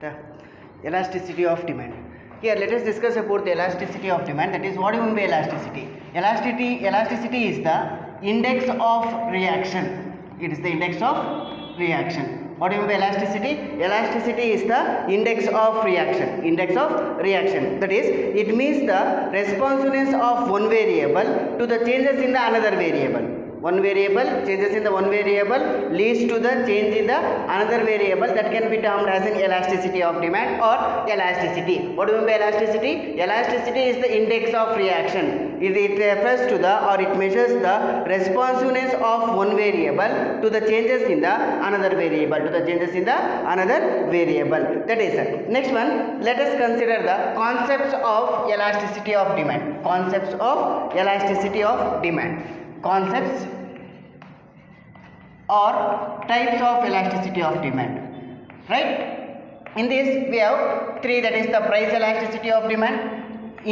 the elasticity of demand. Here let us discuss about the elasticity of demand. That is, what do you mean by elasticity? Elasticity is the index of reaction. It is the index of reaction. What do you mean by elasticity? Elasticity is the index of reaction. Index of reaction. That is, it means the responsiveness of one variable to the changes in the another variable. One variable, changes in the one variable leads to the change in the another variable. That can be termed as an elasticity of demand or elasticity. What do you mean by elasticity? Elasticity is the index of reaction. It refers to the, or it measures the responsiveness of one variable to the changes in the another variable. That is, next one, let us consider the concepts of elasticity of demand. Concepts of elasticity of demand. Concepts or types of elasticity of demand, right? In this we have three, that is the price elasticity of demand,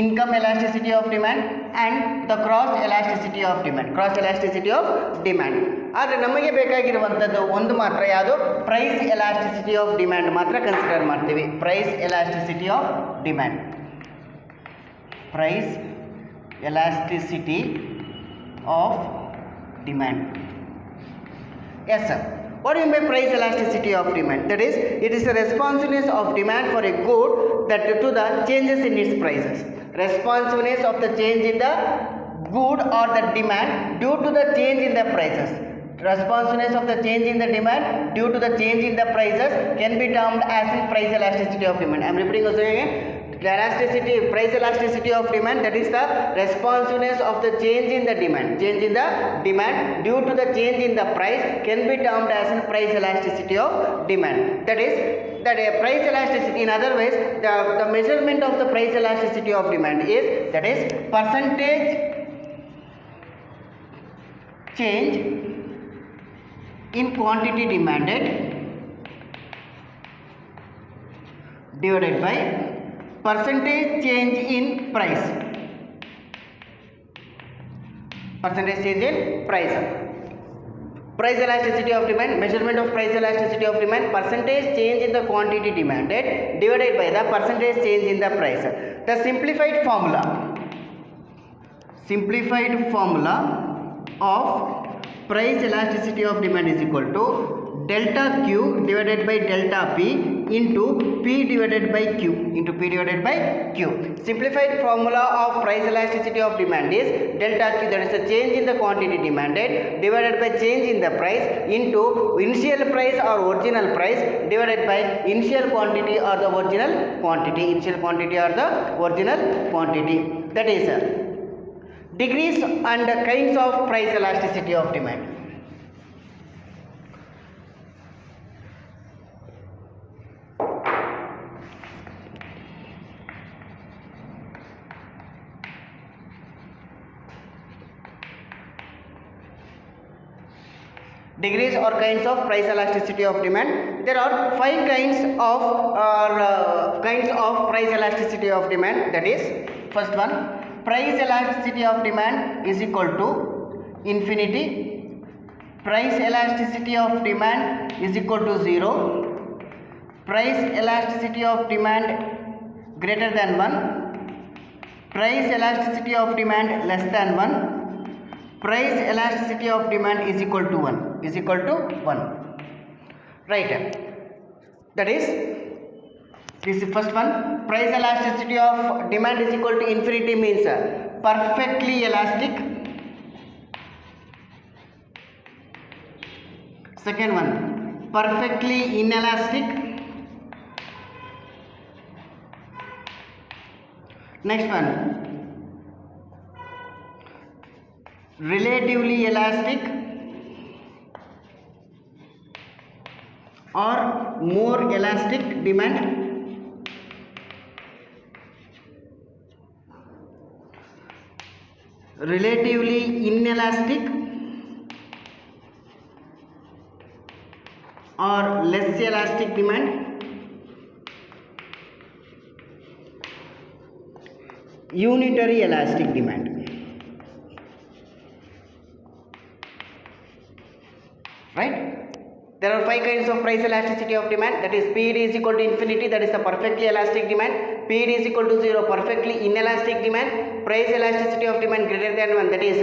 income elasticity of demand, and the cross elasticity of demand. Cross elasticity of demand. ಆದರೆ ನಮಗೆ ಬೇಕಾಗಿರುವಂತದ್ದು ಒಂದು ಮಾತ್ರ, ಯಾವುದು? Price elasticity of demand ಮಾತ್ರ consider ಮಾಡ್ತೀವಿ. Price elasticity of demand. Price elasticity of demand. Yes sir. What do you mean by price elasticity of demand? That is, it is the responsiveness of demand for a good that to the changes in its prices. Responsiveness of the change in the good or the demand due to the change in the prices. Responsiveness of the change in the demand due to the change in the prices can be termed as in price elasticity of demand. I am repeating also again. Price elasticity of demand, that is the responsiveness of the change in the demand. Change in the demand due to the change in the price can be termed as in price elasticity of demand. That is, that price elasticity, in other ways, the measurement of the price elasticity of demand is, that is, percentage change in quantity demanded divided by percentage change in price. Percentage change in price. Price elasticity of demand, measurement of price elasticity of demand, percentage change in the quantity demanded divided by the percentage change in the price. The simplified formula of price elasticity of demand is equal to delta Q divided by delta P into P divided by Q. Simplified formula of price elasticity of demand is delta Q, that is the change in the quantity demanded, divided by change in the price into initial price or original price divided by initial quantity or the original quantity. Initial quantity or the original quantity. That is degrees and kinds of price elasticity of demand. Degrees or kinds of price elasticity of demand. There are 5 kinds of price elasticity of demand. That is, first one, price elasticity of demand is equal to infinity. Price elasticity of demand is equal to 0. Price elasticity of demand greater than 1. Price elasticity of demand less than 1. Price elasticity of demand is equal to 1. Right. That is, this is first one. Price elasticity of demand is equal to infinity means perfectly elastic. Second one, perfectly inelastic. Next one, relatively elastic or more elastic demand. Relatively inelastic or less elastic demand. Unitary elastic demand. Right? There are 5 kinds of price elasticity of demand, that is PED is equal to infinity, that is the perfectly elastic demand. PED is equal to 0, perfectly inelastic demand. Price elasticity of demand greater than 1, that is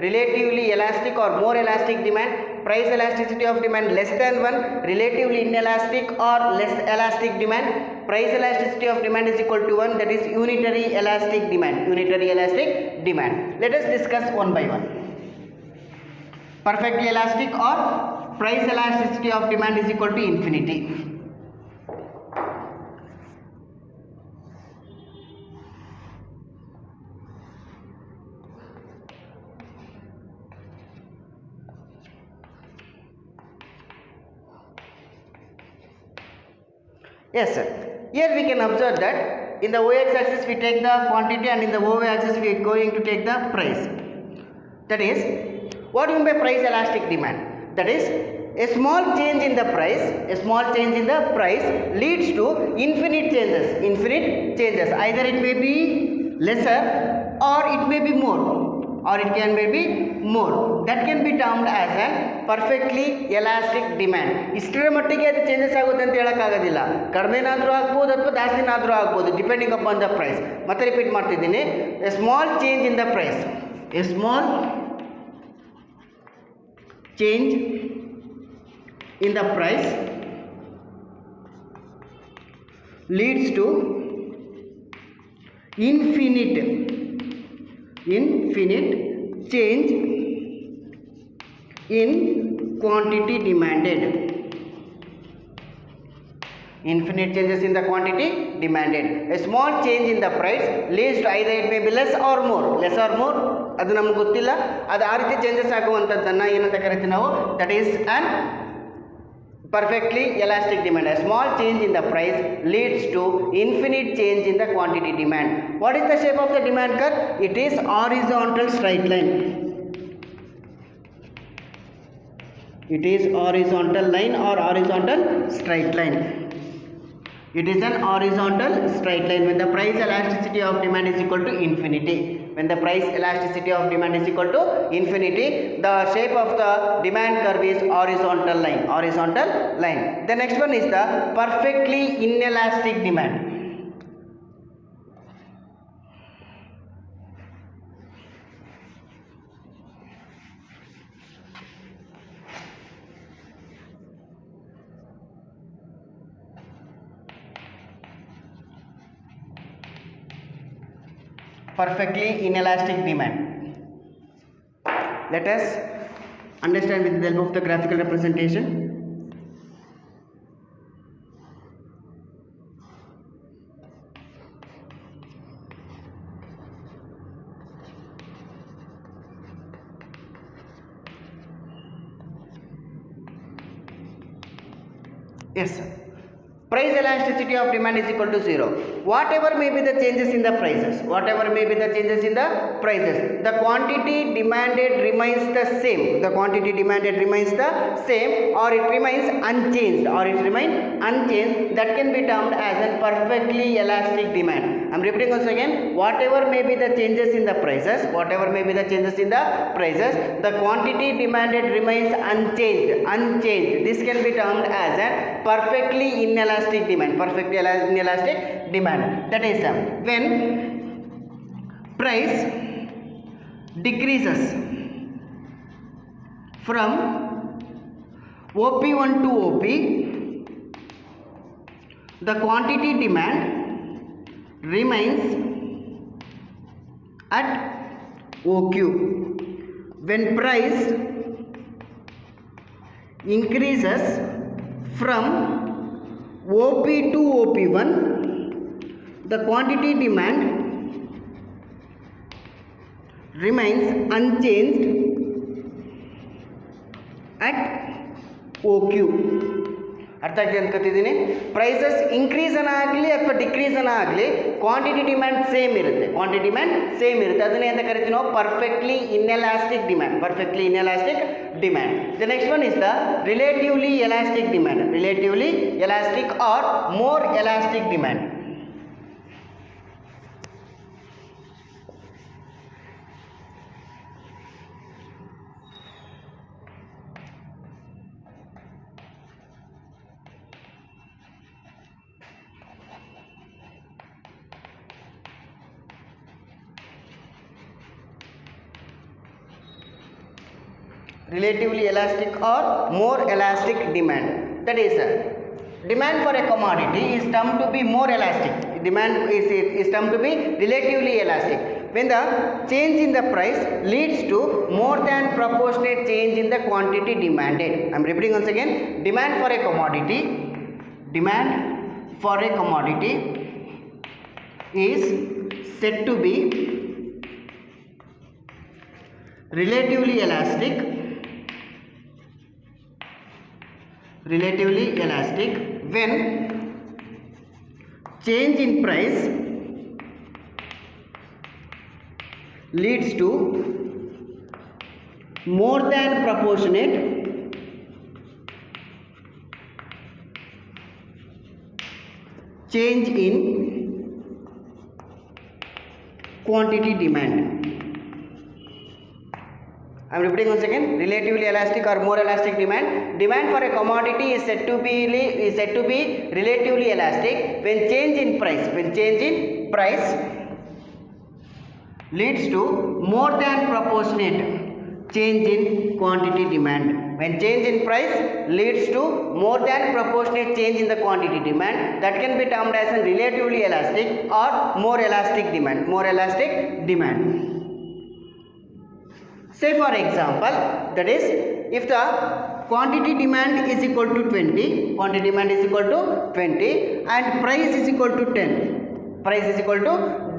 relatively elastic or more elastic demand. Price elasticity of demand less than 1, relatively inelastic or less elastic demand. Price elasticity of demand is equal to 1, that is unitary elastic demand. Unitary elastic demand. Let us discuss one by one. Perfectly elastic or price elasticity of demand is equal to infinity. Yes sir. Here we can observe that in the OX axis we take the quantity and in the OY axis we are going to take the price. That is, what do you mean by price elastic demand? That is, a small change in the price leads to infinite changes. Either it may be lesser or it may be more, or it can be more. That can be termed as a perfectly elastic demand. Istra mattige adu changes agutte anta helakagadilla. Kadmenadru agbodu athwa jastinadru agbodu depending upon the price. Matte repeat martidini, a small change in the price. A small change in the price leads to infinite change in quantity demanded. Infinite changes in the quantity demanded. A small change in the price leads to either it may be less or more. ಅದು ನಮಗೆ ಗೊತ್ತಿಲ್ಲ. ಅದು ಆ ರೀತಿ changes ಆಗುವಂಥದ್ದನ್ನು ಏನಂತ ಕರಿತೀವಿ ನಾವು, that is on perfectly elastic demand. A small change in the price leads to infinite change in the quantity demand. What is the shape of the demand curve? It is horizontal straight line. It is horizontal line or horizontal straight line. It is an horizontal straight line when the price elasticity of demand is equal to infinity. When the price elasticity of demand is equal to infinity, the shape of the demand curve is horizontal line. The next one is the perfectly inelastic demand. Perfectly inelastic demand. Let us understand with the help of the graphical representation. Yes sir. Price elasticity of demand is equal to 0. Whatever may be the changes in the prices, the quantity demanded remains the same. Or it remains unchanged. That can be termed as a perfectly elastic demand. I am repeating once again. Whatever may be the changes in the prices, the quantity demanded remains unchanged. This can be termed as a perfectly inelastic demand. That is when price decreases from OP1 to OP, the quantity demand remains at OQ. When price increases from OP to OP1, the quantity demand remains unchanged at OQ. ಅರ್ಥ ಆಗ್ತದೆ ಅನ್ಕೋತಿದ್ದೀನಿ. Prices increase ಆಗಲಿ ಅಥವಾ decrease ಆಗಲಿ quantity demand same ಇರುತ್ತೆ. ಅದನ್ನೇ ಅಂತ ಕರಿತೀವಿ ನಾವು perfectly inelastic demand. The next one is the relatively elastic demand. Relatively elastic or more elastic demand. relatively elastic or more elastic demand. That is, demand for a commodity is termed to be more elastic. Demand is termed to be relatively elastic when the change in the price leads to more than proportionate change in the quantity demanded. I am repeating once again. Demand for a commodity is said to be relatively elastic when change in price leads to more than proportionate change in quantity demand. I am repeating once again. Relatively elastic or more elastic demand. Demand for a commodity is said to be relatively elastic when change in price leads to more than proportionate change in quantity demand. When change in price leads to more than proportionate change in the quantity demand, that can be termed as a relatively elastic or more elastic demand. Say for example, that is, if the quantity demand is equal to 20 and price is equal to 10,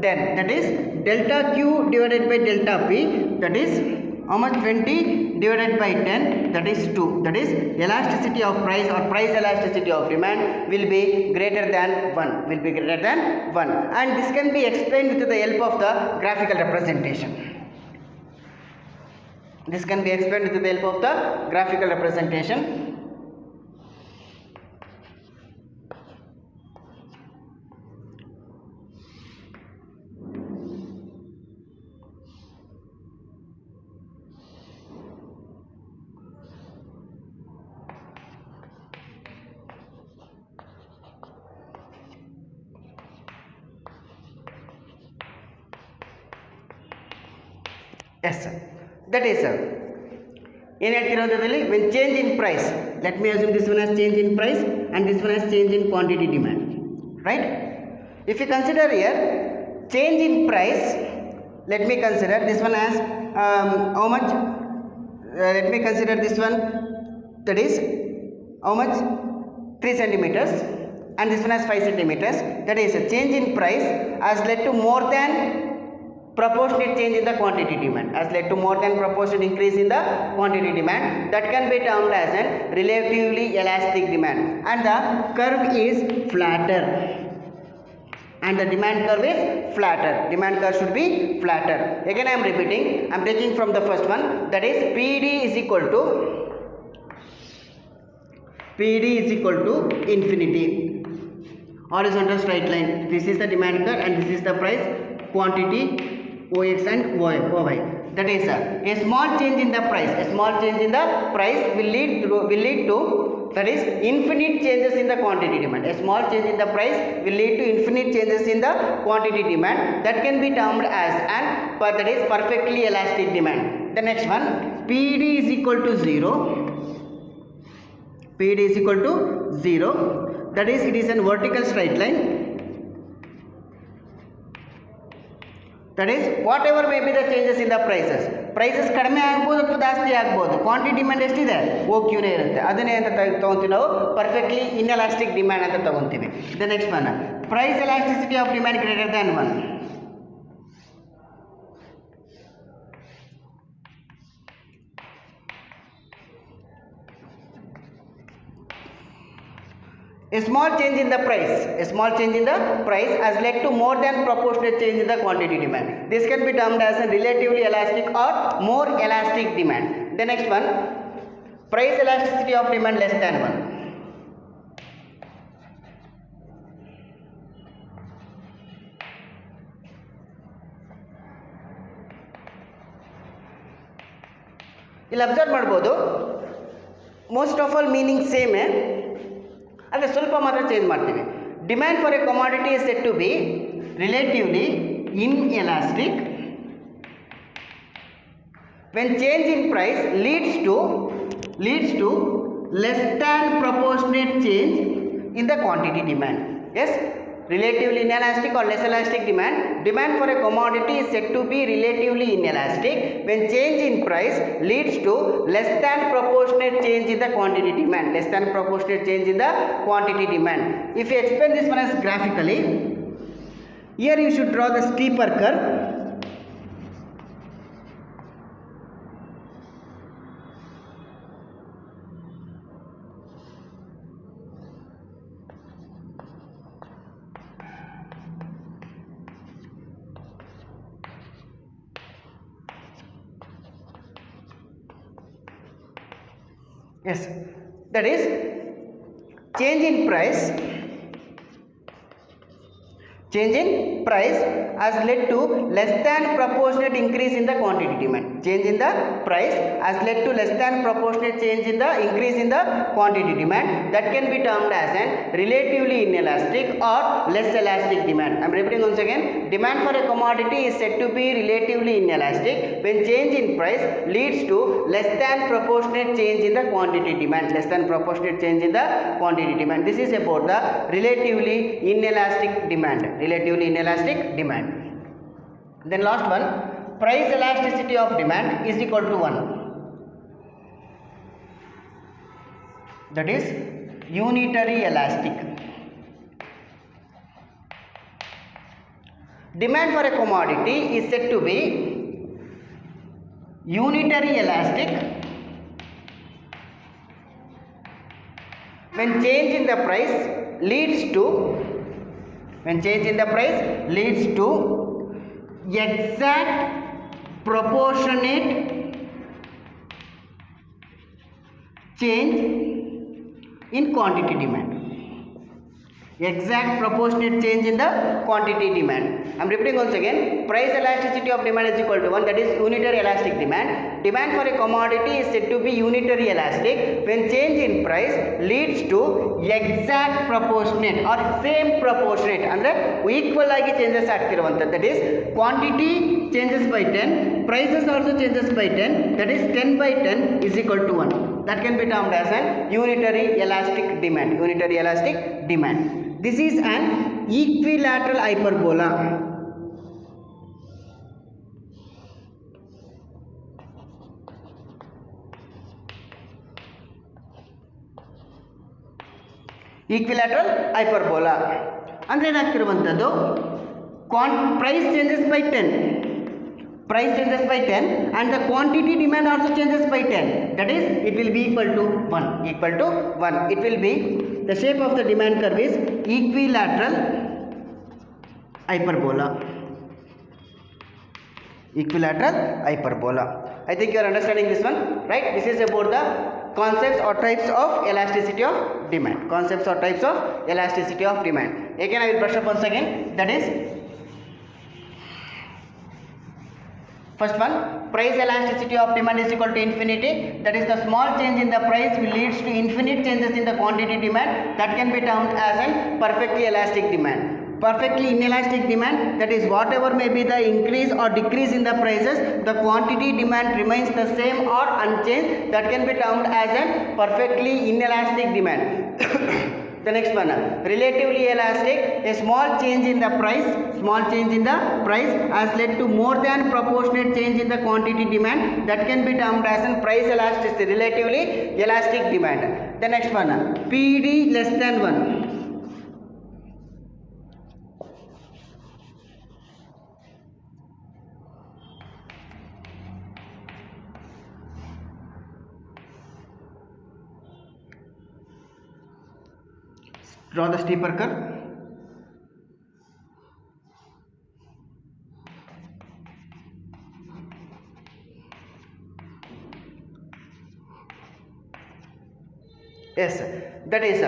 that is delta Q divided by delta P, that is how much? 20 divided by 10, that is 2. That is elasticity of price or price elasticity of demand will be greater than 1, and this can be explained with the help of the graphical representation. Yes, sir. That is, sir. When change in price, let me assume this one as change in price and this one as change in quantity demand, right? If you consider here change in price, let me consider this one as how much? Let me consider this one, that is how much? 3 centimeters, and this one has 5 centimeters. That is, a change in price has led to more than proportionate change in the quantity demand, has led to more than proportionate increase in the quantity demand. That can be termed as a relatively elastic demand, and the curve is flatter, and the demand curve is flatter. Demand curve should be flatter. Again I am repeating, I am taking from the first one, that is PD is equal to infinity, horizontal straight line. This is the demand curve and this is the price, quantity OX and OY. That is, a small change in the price. Will lead to that is infinite changes in the quantity demand. A small change in the price will lead to infinite changes in the quantity demand. That can be termed as that is perfectly elastic demand. The next one, PD is equal to 0. That is, it is a vertical straight line. That is, whatever may be the changes in the prices ಕಡಿಮೆ ಆಗಬಹುದು ಅಥವಾ ಜಾಸ್ತಿ ಆಗಬಹುದು, quantity demand ಎಷ್ಟಿದೆ ಓಕ್ಯೂನೇ ಇರುತ್ತೆ. ಅದನ್ನೇ ಅಂತ ತಗೊಂತೀವಿ ನಾವು ಪರ್ಫೆಕ್ಟ್ಲಿ ಇನ್ಎಲಾಸ್ಟಿಕ್ ಡಿಮ್ಯಾಂಡ್ ಅಂತ ತಗೊಂತೀವಿ. The next one, price elasticity of demand greater than 1. A small change in the price has led to more than proportionate change in the quantity demand. This can be termed as a relatively elastic or more elastic demand. The next one, price elasticity of demand less than 1. ಇಲ್ಲಿ observe ಮಾಡ್ಬೋದು, most of all meaning ಸೇಮೇ, ಆದರೆ ಸ್ವಲ್ಪ ಮಾತ್ರ change ಮಾಡ್ತೀವಿ. Demand for a commodity is said to be relatively inelastic when change in price leads to less than proportionate change in the quantity demand. Yes, relatively inelastic or less elastic demand for a commodity is said to be relatively inelastic when change in price leads to less than proportionate change in the quantity demand. Less than proportionate change in the quantity demand. If you explain this one as graphically, here you should draw the steeper curve. Yes, that is change in price has led to less than proportionate increase in the quantity demand. Change in the price has led to less than proportionate change in the increase in the quantity demand. That can be termed as an relatively inelastic or less elastic demand. I am repeating once again. Demand for a commodity is said to be relatively inelastic when change in price leads to less than proportionate change in the quantity demand. Less than proportionate change in the quantity demand. This is about the relatively inelastic demand. Relatively inelastic demand. Then last one, price elasticity of demand is equal to 1. That is unitary elastic. Demand for a commodity is said to be unitary elastic when change in the price leads to exact proportionate change in quantity demand. Exact proportionate change in the quantity demand. I am repeating once again. Price elasticity of demand is equal to 1. That is unitary elastic demand. Demand for a commodity is said to be unitary elastic when change in price leads to exact proportionate or same proportionate andre equal agi changes ಆಗ್ತಿರುವಂತದ್ದು. That is quantity changes by 10, prices also changes by 10. That is 10 by 10 is equal to 1. That can be termed as an unitary elastic demand. Unitary elastic demand. This is an equilateral hyperbola. Equilateral hyperbola. ಅಂದ್ರೆ ಏನಾಗ್ತಿರುವಂತದ್ದು price changes by 10. Price changes by 10 and the quantity demand also changes by 10. That is, it will be equal to 1. Equal to 1. It will be, the shape of the demand curve is equilateral hyperbola. Equilateral hyperbola. I think you are understanding this one, right? This is about the concepts or types of elasticity of demand. Concepts or types of elasticity of demand. Again, I will brush up once again. That is, first one, price elasticity of demand is equal to infinity. That is, the small change in the price will leads to infinite changes in the quantity demand. That can be termed as a perfectly elastic demand. Perfectly inelastic demand, that is whatever may be the increase or decrease in the prices, the quantity demand remains the same or unchanged. That can be termed as a perfectly inelastic demand. The next one, relatively elastic, a small change in the price has led to more than proportionate change in the quantity demand. That can be termed as a price elasticity, relatively elastic demand. The next one, PD less than 1. Draw the steeper curve. Yes, that is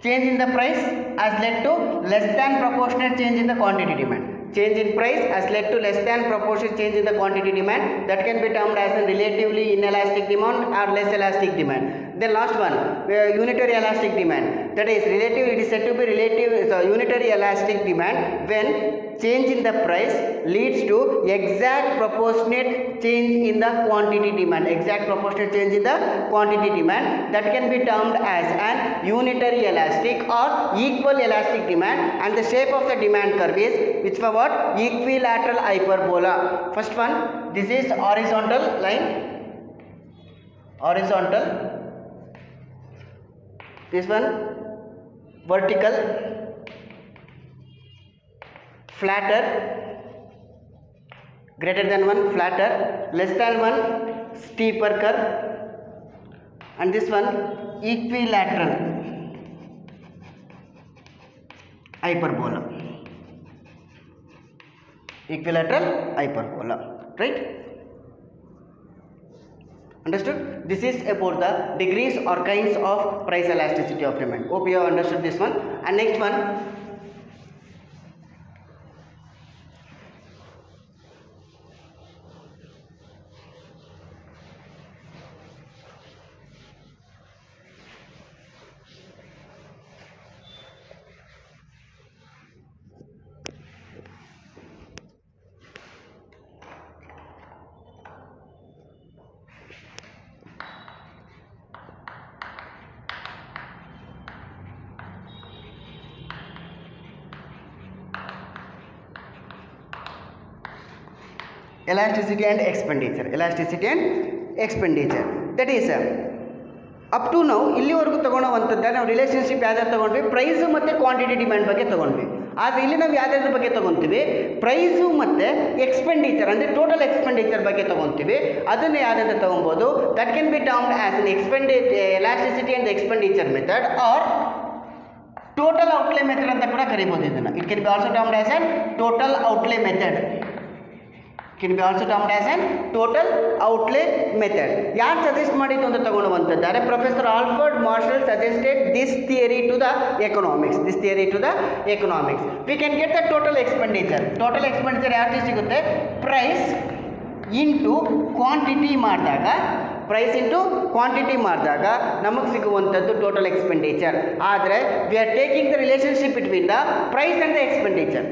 change in the price has led to less than proportionate change in the quantity demand. Change in price has led to less than proportionate change in the quantity demand. That can be termed as a relatively inelastic demand or less elastic demand. Then last one, unitary elastic demand. that is relative, it is said to be relative unitary elastic demand when change in the price leads to exact proportionate change in the quantity demand. Exact proportionate change in the quantity demand, that can be termed as an unitary elastic or equal elastic demand, and the shape of the demand curve is which for what? Equilateral hyperbola. First one, this is horizontal line, horizontal, this one vertical, flatter, greater than 1 flatter, less than 1 steeper curve, and this one equilateral hyperbola. Equilateral hyperbola, right? Understood? This is about the degrees or kinds of price elasticity of demand. Hope you have understood this one. And next one, elasticity and expenditure. Elasticity and expenditure. That is up to ನಾವು ಇಲ್ಲಿವರೆಗೂ ತೊಗೊಳೋವಂಥದ್ದು ನಾವು relationship ಯಾವ್ದಾರು ತೊಗೊಂಡ್ವಿ, price ಮತ್ತು quantity demand ಬಗ್ಗೆ ತೊಗೊಂಡ್ವಿ. ಆದರೆ ಇಲ್ಲಿ ನಾವು ಯಾವ್ದಾದ್ರ ಬಗ್ಗೆ ತೊಗೊತೀವಿ, ಪ್ರೈಸು ಮತ್ತು ಎಕ್ಸ್ಪೆಂಡಿಚರ್ ಅಂದರೆ ಟೋಟಲ್ ಎಕ್ಸ್ಪೆಂಡಿಚರ್ ಬಗ್ಗೆ ತೊಗೊತೀವಿ. ಅದನ್ನು ಯಾವ್ದಾದ್ರು ತೊಗೊಬೋದು, that can be termed as an elasticity and expenditure method or total outlay method ಅಂತ ಕೂಡ ಕರಿಬೋದು ಇದನ್ನು. It can be also termed as an total outlay method. Can be also termed as an total outlay method. ಯಾರು suggest ಮಾಡಿದ್ದು ಅಂತ ತಗೊಳ್ಳುವಂಥದ್ದಾರೆ, professor Alfred Marshall suggested this theory to the economics. This theory to the economics. We can get the total expenditure. Total expenditure ಯಾವ್ದು ಸಿಗುತ್ತೆ, price into quantity ಮಾಡಿದಾಗ, price into quantity ಮಾಡಿದಾಗ ನಮಗೆ ಸಿಗುವಂಥದ್ದು ಟೋಟಲ್ ಎಕ್ಸ್ಪೆಂಡಿಚರ್. ಆದರೆ we are taking the relationship between the price and the expenditure.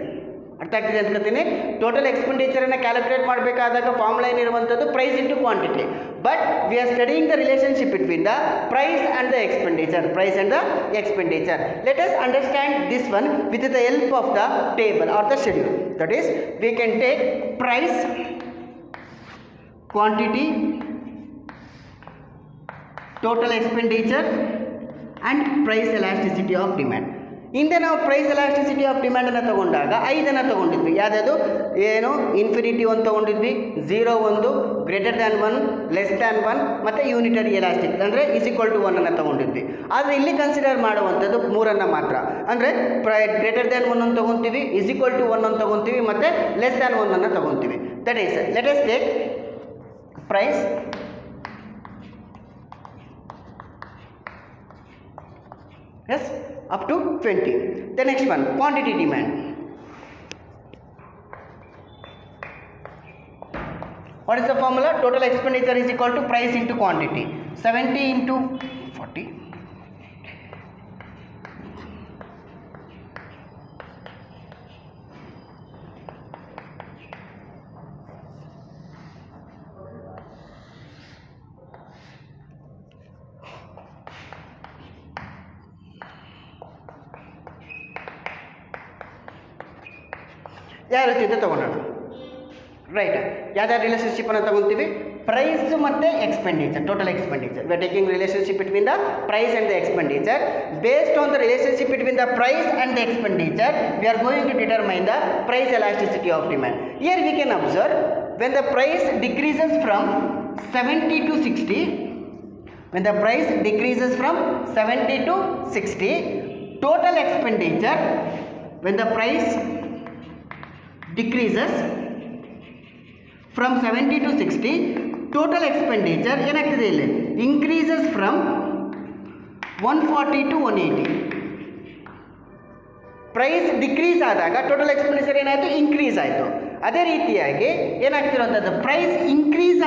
ಅರ್ಥ ಆಗ್ತಿದೆ ಅನ್ಕೋತೀನಿ. ಟೋಟಲ್ ಎಕ್ಸ್ಪೆಂಡಿಚರನ್ನು ಕ್ಯಾಲ್ಕುಲೇಟ್ ಮಾಡಬೇಕಾದಾಗ ಫಾರ್ಮುಲಾ ಏನಿರುವಂಥದ್ದು price into quantity. But we are studying the relationship between the price and the expenditure. Price and the expenditure. Let us understand this one with the help of the table or the schedule. That is we can take price, quantity, total expenditure and price elasticity of demand. ಹಿಂದೆ ನಾವು price elasticity of ಡಿಮ್ಯಾಂಡನ್ನು ತೊಗೊಂಡಾಗ 5 ತೊಗೊಂಡಿದ್ವಿ. ಯಾವುದಾದ್ರು ಏನು infinity 1 ತೊಗೊಂಡಿದ್ವಿ, 0 1, greater than 1, less than 1 ಮತ್ತು unitary elastic ಅಂದರೆ equal to 1 ತೊಗೊಂಡಿದ್ವಿ. ಆದರೆ ಇಲ್ಲಿ ಕನ್ಸಿಡರ್ ಮಾಡುವಂಥದ್ದು 3 ಮಾತ್ರ. ಅಂದರೆ ಗ್ರೇಟರ್ ದ್ಯಾನ್ 1 ತೊಗೊತೀವಿ, ಈಕ್ವಲ್ ಟು 1 ತೊಗೊತೀವಿ ಮತ್ತು ಲೆಸ್ ದ್ಯಾನ್ 1 ತೊಗೊತೀವಿ. That is let us take price, yes, up to 20. The next one, quantity demand. What is the formula? Total expenditure is equal to price into quantity. 70 into 40. ಯಾವ ರೀತಿ ಅಂತ ತೊಗೊಳೋಣ. Right, ಯಾವ್ದಾದ್ರು ರಿಲೇಷನ್ಶಿಪ್ಪನ್ನು ತೊಗೊತೀವಿ, ಪ್ರೈಸ್ ಮತ್ತು expenditure, total expenditure. We are taking relationship between the price and the expenditure. Based on the relationship between the price and the expenditure, we are going to determine the price elasticity of demand. Here we can observe when the price decreases from 70 to 60, when the price decreases from 70 to 60, total expenditure, when the price decreases from 70 to 60, total expenditure ಏನಾಗ್ತದೆ ಇಲ್ಲಿ increases from 140 to 180. Price decrease ಆದಾಗ total expenditure ಏನಾಯಿತು, increase ಆಯಿತು. ಅದೇ ರೀತಿಯಾಗಿ ಏನಾಗ್ತಿರುವಂಥದ್ದು, price increase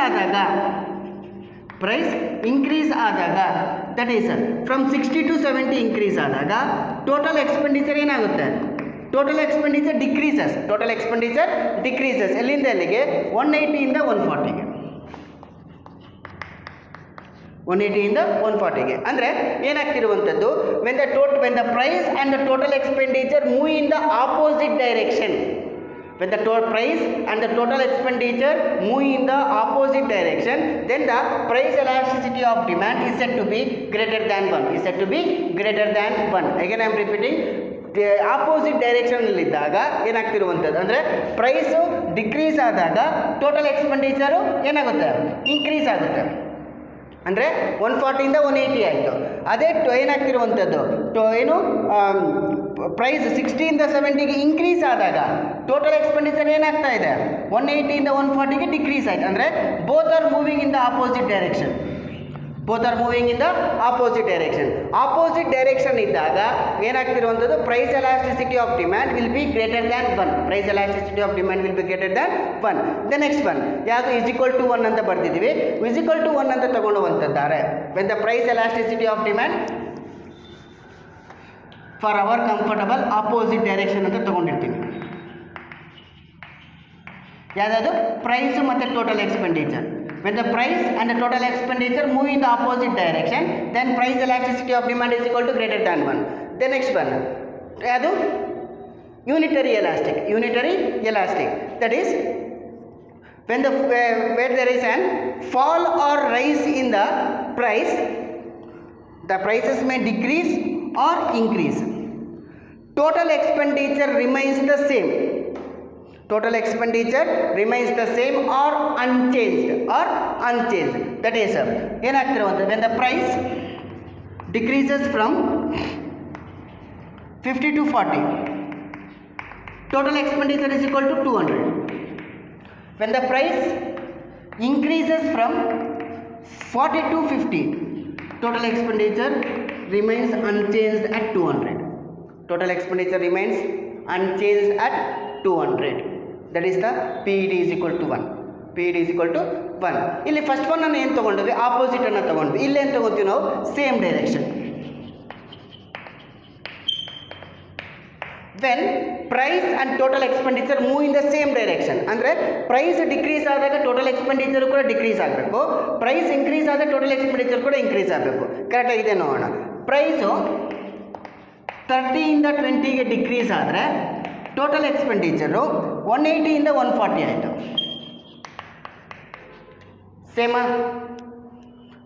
ಆದಾಗ that is from 60 to 70 increase ಆದಾಗ ಟೋಟಲ್ ಎಕ್ಸ್ಪೆಂಡಿಚರ್ ಏನಾಗುತ್ತೆ, ಟೋಟಲ್ ಎಕ್ಸ್ಪೆಂಡಿಚರ್ ಡಿಕ್ರೀಸಸ್ ಎಲ್ಲಿಂದ ಎಲ್ಲಿಗೆ 180 ಇಂದ 140ಗೆ, 180 ಇಂದ 140ಗೆ. ಅಂದರೆ ಏನಾಗ್ತಿರುವಂಥದ್ದು, when the price and the total expenditure move in the opposite direction, when the price and the total expenditure move in the opposite direction, then the price elasticity of demand is said to be greater than 1. Again I am repeating, opposite ಡೈರೆಕ್ಷನಲ್ಲಿದ್ದಾಗ ಏನಾಗ್ತಿರುವಂಥದ್ದು ಅಂದರೆ price decrease ಆದಾಗ total expenditure ಏನಾಗುತ್ತೆ, increase ಆಗುತ್ತೆ. ಅಂದರೆ 140 ಇಂದ 180 ಆಯಿತು. ಅದೇ ಏನಾಗ್ತಿರುವಂಥದ್ದು ಏನು ಪ್ರೈಸ್ 60 ಇಂದ 70ಗೆ ಇನ್ಕ್ರೀಸ್ ಆದಾಗ ಟೋಟಲ್ ಎಕ್ಸ್ಪೆಂಡಿಚರ್ ಏನಾಗ್ತಾ ಇದೆ, 180 ಇಂದ 140ಗೆ ಡಿಕ್ರೀಸ್ ಆಯಿತು. ಅಂದರೆ both are moving in the opposite direction. Opposite direction ಇದ್ದಾಗ ಏನಾಗ್ತಿರುವಂಥದ್ದು, price elasticity of demand will be greater than 1. The next one ಯಾವುದು =1 ಅಂತ ಬರ್ತಿದ್ದೀವಿ. =1 ಅಂತ ತಗೊಳ್ಳುವಂಥದ್ದಾರೆ when the price elasticity of demand for our comfortable opposite direction ಅಂತ ತಗೊಂಡಿರ್ತೀನಿ. ಯಾವುದು ಪ್ರೈಸು ಮತ್ತು total expenditure. When the price and the total expenditure move in the opposite direction, then price elasticity of demand is equal to greater than 1. The next one, yadu unitary elastic. That is, when where there is an fall or rise in the price, the prices may decrease or increase. Total expenditure remains the same. or unchanged. That is, when the price decreases from 50 to 40, total expenditure is equal to 200. When the price increases from 40 to 50, total expenditure remains unchanged at 200. That is the PED is equal to 1. ಇಲ್ಲಿ first one ಅನ್ನು ಏನು ತಗೊಂಡ್ವಿ, opposite ಅನ್ನು ತಗೊಂಡ್ವಿ. ಇಲ್ಲೇನು ತಗೋತೀವಿ ನಾವು, same direction. When price and total expenditure move in the same direction, ಅಂದರೆ ಪ್ರೈಸ್ ಡಿಕ್ರೀಸ್ ಆದಾಗ ಟೋಟಲ್ ಎಕ್ಸ್ಪೆಂಡಿಚರ್ ಕೂಡ ಡಿಕ್ರೀಸ್ ಆಗಬೇಕು, ಪ್ರೈಸ್ ಇನ್ಕ್ರೀಸ್ ಆದಾಗ ಟೋಟಲ್ ಎಕ್ಸ್ಪೆಂಡಿಚರ್ ಕೂಡ ಇನ್ಕ್ರೀಸ್ ಆಗಬೇಕು. ಕರೆಕ್ಟಾಗಿದೆ ನೋಡೋಣ. ಪ್ರೈಸು 30 ಇಂದ 20ಗೆ ಡಿಕ್ರೀಸ್ ಆದರೆ ಟೋಟಲ್ ಎಕ್ಸ್ಪೆಂಡಿಚರು 180 ಇಂದ 140 ಆಯಿತು. ಸೇಮಾ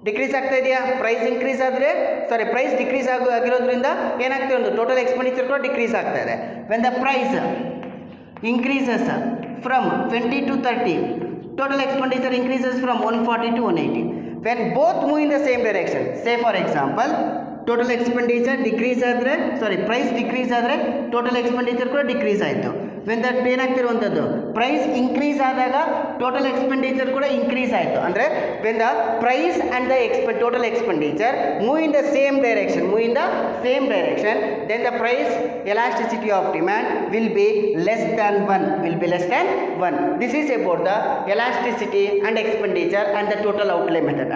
ಡಿಕ್ರೀಸ್ ಆಗ್ತಾ ಇದೆಯಾ? ಪ್ರೈಸ್ ಇನ್ಕ್ರೀಸ್ ಆದರೆ ಪ್ರೈಸ್ ಡಿಕ್ರೀಸ್ ಆಗಿರೋದ್ರಿಂದ ಏನಾಗ್ತಿದೆ, ಒಂದು ಟೋಟಲ್ ಎಕ್ಸ್ಪೆಂಡಿಚರ್ ಕೂಡ ಡಿಕ್ರೀಸ್ ಆಗ್ತಾ ಇದೆ. When the price increases from 20 to 30, total expenditure increases from 140 to 180. When both move in the same direction, say for example, total expenditure decrease ಆದರೆ price decrease ಆದರೆ total expenditure ಕೂಡ decrease ಆಯಿತು. When that ಏನಾಗ್ತಿರುವಂಥದ್ದು, price increase ಆದಾಗ total expenditure ಕೂಡ increase ಆಯಿತು. ಅಂದರೆ when the price and the total expenditure move in the same direction, then the price elasticity of demand will be less than 1. This is about the elasticity and expenditure and the total outlay method.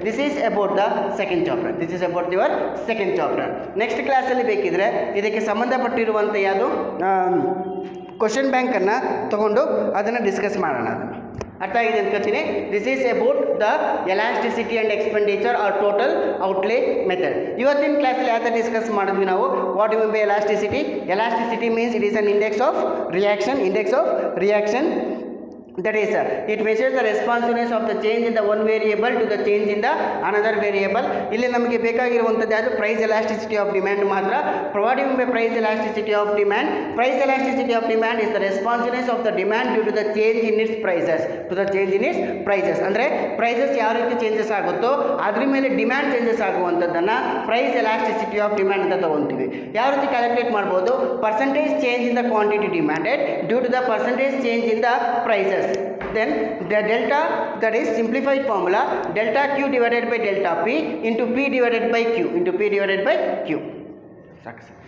This is about the second chapter. Next ಕ್ಲಾಸಲ್ಲಿ ಬೇಕಿದ್ರೆ ಇದಕ್ಕೆ ಸಂಬಂಧಪಟ್ಟಿರುವಂಥ ಯಾವುದು question ಬ್ಯಾಂಕನ್ನು ತಗೊಂಡು ಅದನ್ನು discuss ಮಾಡೋಣ. ಅರ್ಥ ಆಗಿದೆ ಅನ್ಕೋತೀನಿ. This is about the elasticity and expenditure or total outlay method. ಇವತ್ತಿನ ಕ್ಲಾಸಲ್ಲಿ ಯಾವ ಥರ ಡಿಸ್ಕಸ್ ಮಾಡಿದ್ವಿ ನಾವು, what you mean by elasticity means it is an index of reaction. That is, it measures the responsiveness of the change in the one variable to the change in the another variable. ಇಲ್ಲಿ ನಮಗೆ ಬೇಕಾಗಿರುವಂಥದ್ದು ಯಾವುದು, price elasticity of demand ಮಾತ್ರ. Providing by price elasticity of demand is the responsiveness of the demand due to the change in its prices. ಅಂದರೆ prices ಯಾವ ರೀತಿ changes ಆಗುತ್ತೋ ಅದ್ರ ಮೇಲೆ ಡಿಮ್ಯಾಂಡ್ ಚೇಂಜಸ್ ಆಗುವಂಥದ್ದನ್ನು ಪ್ರೈಸ್ ಎಲಾಸ್ಟಿಸಿಟಿ ಆಫ್ ಡಿಮ್ಯಾಂಡ್ ಅಂತ ತಗೊತೀವಿ. ಯಾವ ರೀತಿ ಕ್ಯಾಲ್ಕುಲೇಟ್ ಮಾಡ್ಬೋದು, percentage change in the quantity demanded due to the percentage change in the prices. Then the delta, that is simplified formula, delta Q divided by delta P into P divided by Q. Success.